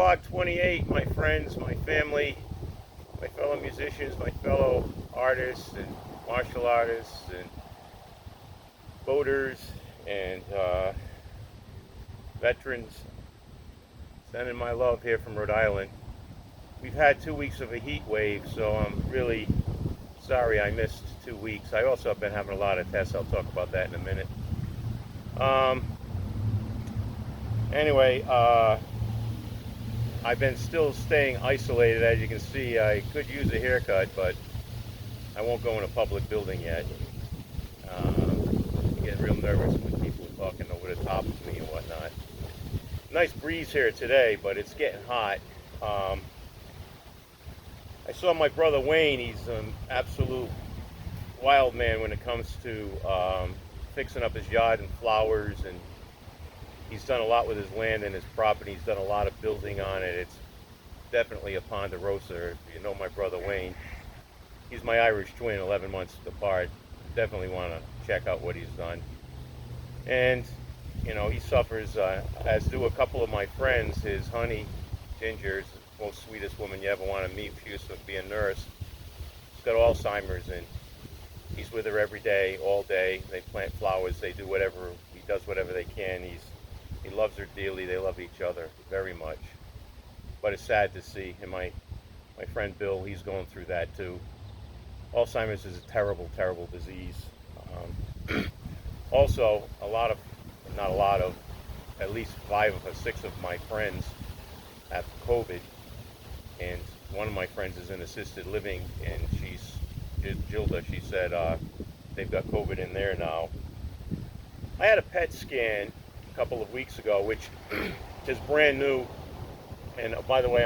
Vlog 28, my friends, my family, my fellow musicians, my fellow artists and martial artists and boaters and veterans, sending my love here from Rhode Island. We've had 2 weeks of a heat wave, so I'm really sorry I missed 2 weeks. I also have been having a lot of tests. I'll talk about that in a minute. Anyway, I've been still staying isolated. As you can see, I could use a haircut, but I won't go in a public building yet. I get real nervous when people are talking over the top of me and whatnot. Nice breeze here today, but it's getting hot. I saw my brother Wayne. He's an absolute wild man when it comes to fixing up his yard and flowers, and he's done a lot with his land and his property. He's done a lot of building on it. It's definitely a Ponderosa. If you know my brother Wayne, he's my Irish twin, 11 months apart. Definitely want to check out what he's done. And, you know, he suffers, as do a couple of my friends. His honey, Ginger, is the most sweetest woman you ever want to meet. She used to be a nurse. She's got Alzheimer's, and he's with her every day, all day. They plant flowers. They do whatever. He does whatever they can. He loves her dearly. They love each other very much. But it's sad to see. And my friend Bill, he's going through that too. Alzheimer's is a terrible, terrible disease. Also, at least 5 or 6 of my friends have COVID. And one of my friends is in assisted living, and Gilda, she said they've got COVID in there now. I had a PET scan a couple of weeks ago, which is brand new. And by the way,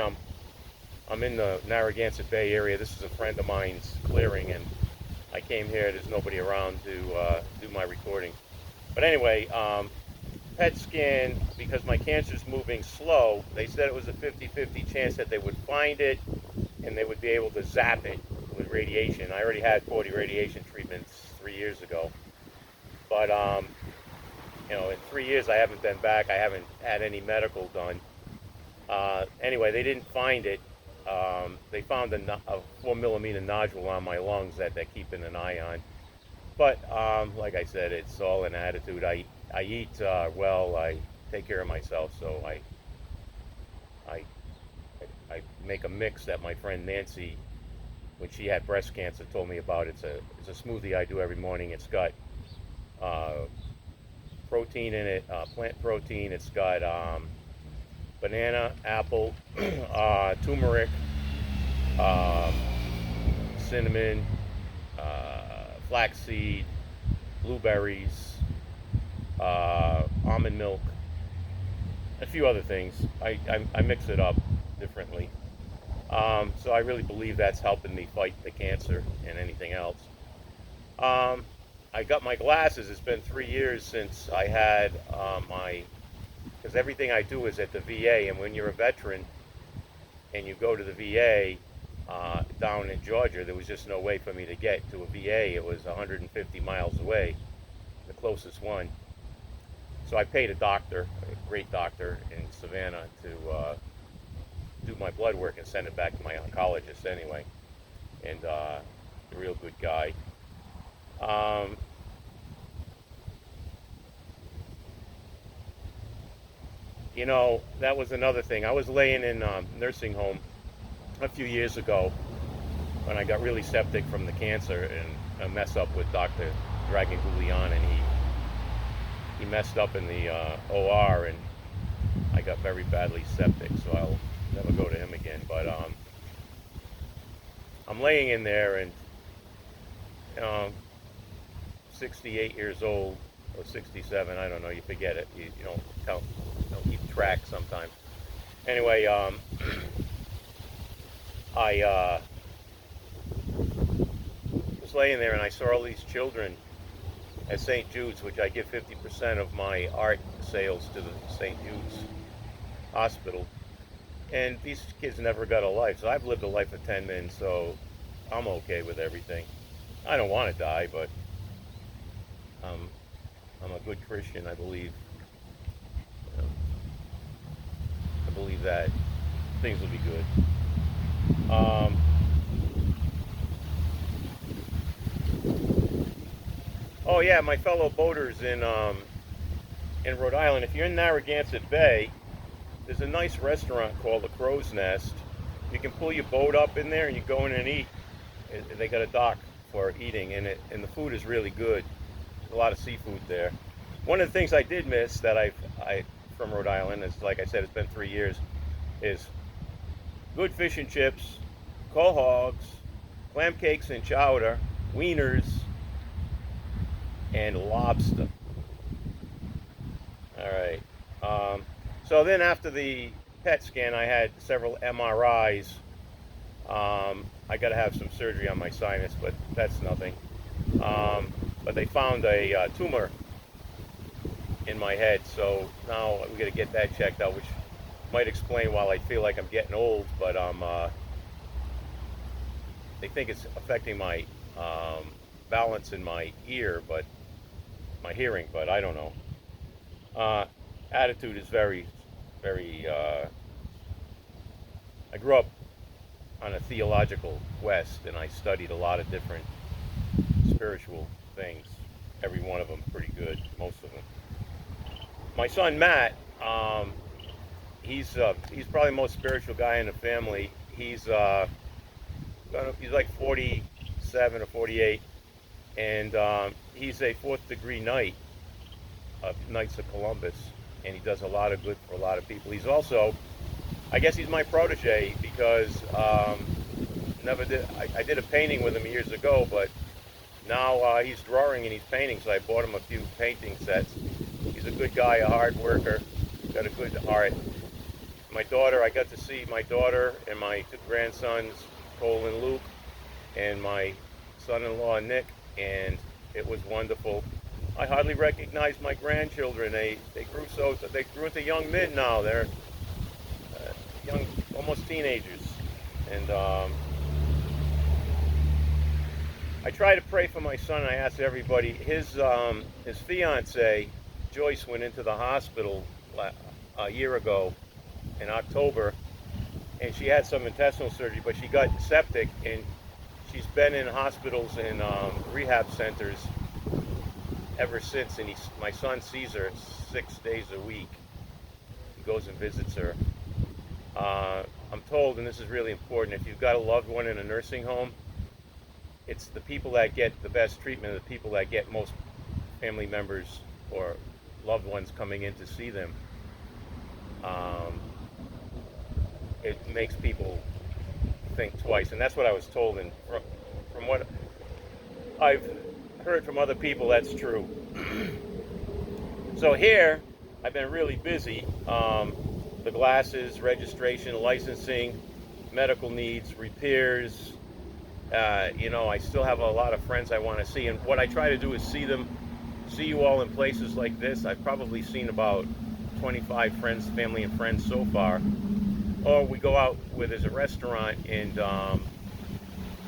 I'm in the Narragansett Bay area. This is a friend of mine's clearing, and I came here. There's nobody around to do my recording. But anyway, PET scan, because my cancer's moving slow, they said it was a 50-50 chance that they would find it and they would be able to zap it with radiation. I already had 40 radiation treatments 3 years ago. But, you know, in 3 years I haven't been back. I haven't had any medical done. Anyway, they didn't find it. They found a 4-millimeter nodule on my lungs that they're keeping an eye on. But like I said, it's all an attitude. I eat well. I take care of myself. So I make a mix that my friend Nancy, when she had breast cancer, told me about. It's a smoothie I do every morning. It's got protein in it, plant protein. It's got banana, apple, turmeric, cinnamon, flaxseed, blueberries, almond milk, a few other things. I mix it up differently. So I really believe that's helping me fight the cancer and anything else. I got my glasses. It's been 3 years since I had because everything I do is at the VA, and when you're a veteran and you go to the VA down in Georgia, there was just no way for me to get to a VA. It was 150 miles away, the closest one. So I paid a doctor, a great doctor in Savannah, to do my blood work and send it back to my oncologist anyway. And a real good guy. You know, that was another thing. I was laying in nursing home a few years ago when I got really septic from the cancer, and a mess up with Dr. Dragon Gulian, and he messed up in the OR, and I got very badly septic, so I'll never go to him again. But I'm laying in there, and 68 years old, or 67, I don't know, you forget it. You don't keep track sometimes. Anyway, I was laying there, and I saw all these children at St. Jude's, which I give 50% of my art sales to the St. Jude's Hospital. And these kids never got a life. So I've lived a life of 10 men, so I'm okay with everything. I don't want to die, but I'm a good Christian, I believe. I believe that things will be good. Oh yeah, my fellow boaters in Rhode Island. If you're in Narragansett Bay, there's a nice restaurant called the Crow's Nest. You can pull your boat up in there and you go in and eat. They got a dock for eating, and the food is really good. A lot of seafood there. One of the things I did miss that I from Rhode Island is, like I said, it's been 3 years, is good fish and chips, cold hogs, clam cakes and chowder, wieners, and lobster. All right. So then after the PET scan, I had several MRIs. I got to have some surgery on my sinus, but that's nothing. But they found a tumor in my head, so now we got to get that checked out, which might explain why I feel like I'm getting old. But they think it's affecting my balance in my ear, but my hearing. But I don't know. Attitude is very, very. I grew up on a theological quest, and I studied a lot of different spiritual things. Every one of them pretty good, most of them. My son Matt, he's probably the most spiritual guy in the family. He's like 47 or 48, and he's a fourth degree knight of Knights of Columbus, and he does a lot of good for a lot of people. He's also, I guess he's my protege because I did a painting with him years ago, but now he's drawing and he's painting, so I bought him a few painting sets. He's a good guy, a hard worker, got a good heart. My daughter, I got to see my daughter and my two grandsons, Cole and Luke, and my son-in-law Nick, and it was wonderful. I hardly recognize my grandchildren. They grew into young men now. They're young, almost teenagers, and I try to pray for my son. I ask everybody. His fiance Joyce went into the hospital a year ago in October, and she had some intestinal surgery, but she got septic, and she's been in hospitals and rehab centers ever since. And my son sees her 6 days a week. He goes and visits her. I'm told, and this is really important, if you've got a loved one in a nursing home, it's the people that get the best treatment, the people that get most family members or loved ones coming in to see them. It makes people think twice, and that's what I was told, and from what I've heard from other people, that's true. So here, I've been really busy. The glasses, registration, licensing, medical needs, repairs. I still have a lot of friends I want to see, and what I try to do is see you all in places like this. I've probably seen about 25 friends, family and friends so far. Or we go out where there's a restaurant and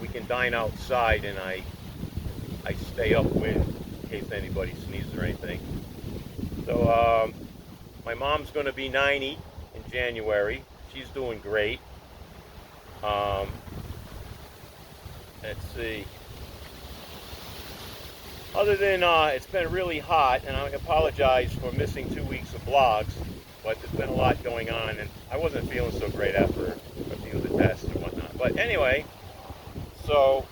we can dine outside, and I stay up with in case anybody sneezes or anything. So my mom's going to be 90 in January. She's doing great. Let's see. Other than it's been really hot, and I apologize for missing 2 weeks of vlogs, but there's been a lot going on, and I wasn't feeling so great after a few of the tests and whatnot. But anyway, so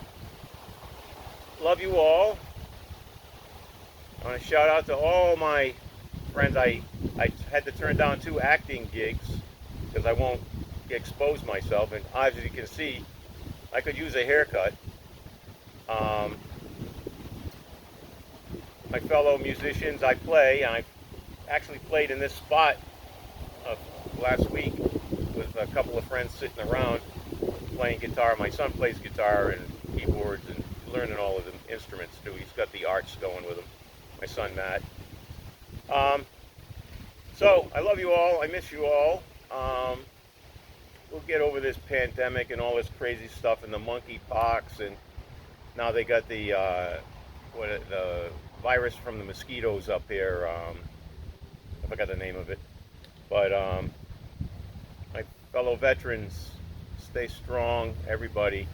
love you all. I want to shout out to all my friends. I had to turn down 2 acting gigs because I won't expose myself, and as you can see, I could use a haircut. My fellow musicians, I actually played in this spot last week with a couple of friends sitting around playing guitar. My son plays guitar and keyboards and learning all of the instruments too. He's got the arts going with him, my son Matt. So I love you all. I miss you all. We'll get over this pandemic and all this crazy stuff and the monkeypox, and now they got the virus from the mosquitoes up here. I forgot the name of it, but my fellow veterans, stay strong, everybody.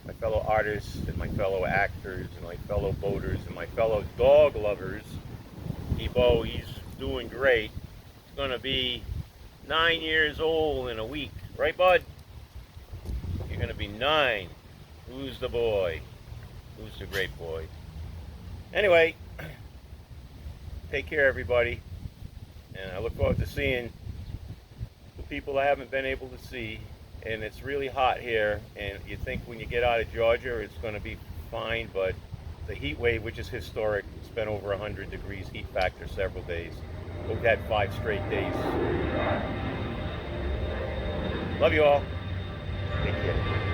My fellow artists and my fellow actors and my fellow boaters and my fellow dog lovers. Kibo, he's doing great. He's gonna be 9 years old in a week, right, bud? You're gonna be 9. Who's the boy? Who's the great boy? Anyway, take care, everybody, and I look forward to seeing the people I haven't been able to see. And it's really hot here, and you think when you get out of Georgia it's going to be fine, but the heat wave, which is historic, it's been over 100 degrees heat factor several days. We've had 5 straight days. Love you all. Take care.